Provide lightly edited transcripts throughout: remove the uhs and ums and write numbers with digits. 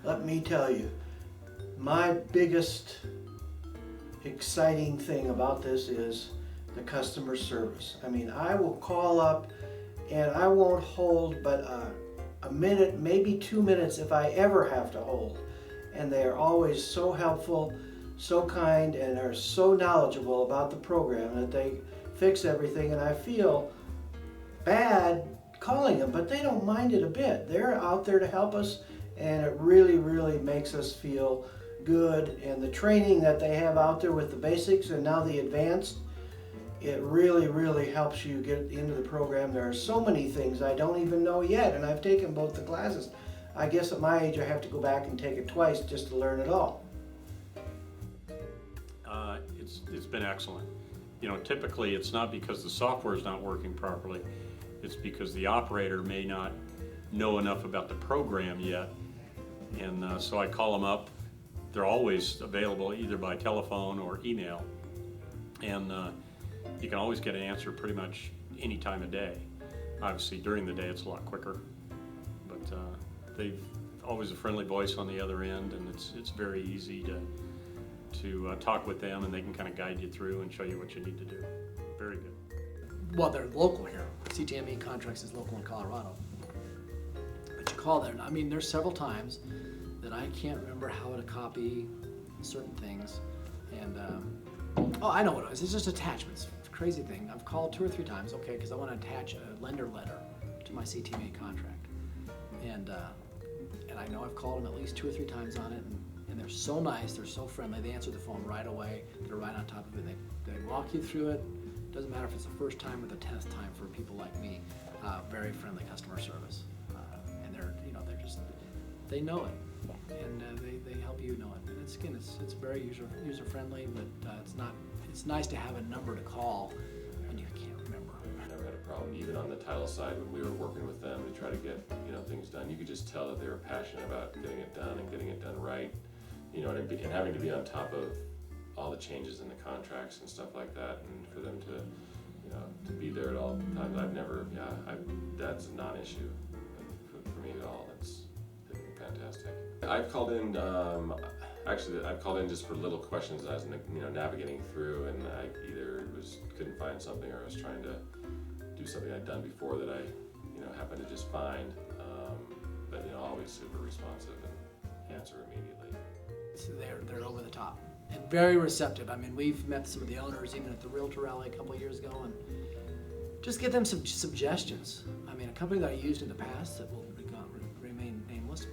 Let me tell you, my biggest exciting thing about this is the customer service. I mean, I will call up and I won't hold but a minute, maybe 2 minutes if I ever have to hold. And they are always so helpful, so kind, and are so knowledgeable about the program that they fix everything. And I feel bad calling them, but they don't mind it a bit. They're out there to help us, and it really, really makes us feel good. And the training that they have out there with the basics and now the advanced, it really, really helps you get into the program. There are so many things I don't even know yet, and I've taken both the classes. I guess at my age I have to go back and take it twice just to learn it all. It's been excellent. You know, typically it's not because the software is not working properly. It's because the operator may not know enough about the program yet. And so I call them up. They're always available either by telephone or email. And you can always get an answer pretty much any time of day. Obviously during the day it's a lot quicker, but they've always a friendly voice on the other end, and it's very easy to talk with them, and they can kind of guide you through and show you what you need to do. Very good. Well, they're local here. CTM Contracts is local in Colorado. But you call there, I mean, there's several times that I can't remember how to copy certain things. And, oh, I know what it is. It's just attachments. It's a crazy thing. I've called 2 or 3 times, okay, because I want to attach a lender letter to my CTM contract. And I know I've called them at least 2 or 3 times on it, and they're so nice, they're so friendly. They answer the phone right away. They're right on top of it. They walk you through it. Doesn't matter if it's the first time or the 10th time for people like me. Very friendly customer service, and they're just, they know it, and they help you know it. And it's very user friendly, but it's nice to have a number to call when you can't remember. I never had a problem, even on the title side when we were working with them to try to get things done. You could just tell that they were passionate about getting it done and getting it done right. And having to be on top of all the changes in the contracts and stuff like that, and for them to be there at all times. That's a non-issue for me at all. It's been fantastic. I've called in, I've called in just for little questions as navigating through, and I either couldn't find something, or I was trying to do something I'd done before that I happened to just find. But always super responsive and answer immediately. So they're over the top and very receptive. I mean, we've met some of the owners even at the Realtor Rally a couple of years ago, and just give them some suggestions. I mean, a company that I used in the past that will remain nameless,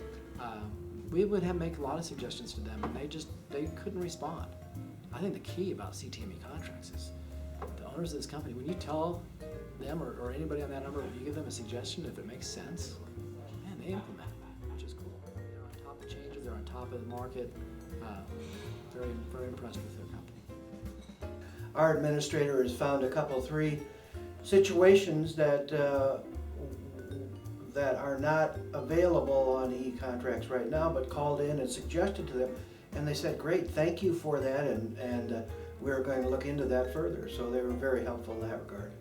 we would make a lot of suggestions to them, and they couldn't respond. I think the key about CTM Contracts is the owners of this company, when you tell them or anybody on that number, you give them a suggestion, if it makes sense, man, they implement it, which is cool. They're on top of changes, they're on top of the market. Very, very impressed with their company. Our administrator has found 3 situations that are not available on e-contracts right now, but called in and suggested to them, and they said, great, thank you for that, and we're going to look into that further. So they were very helpful in that regard.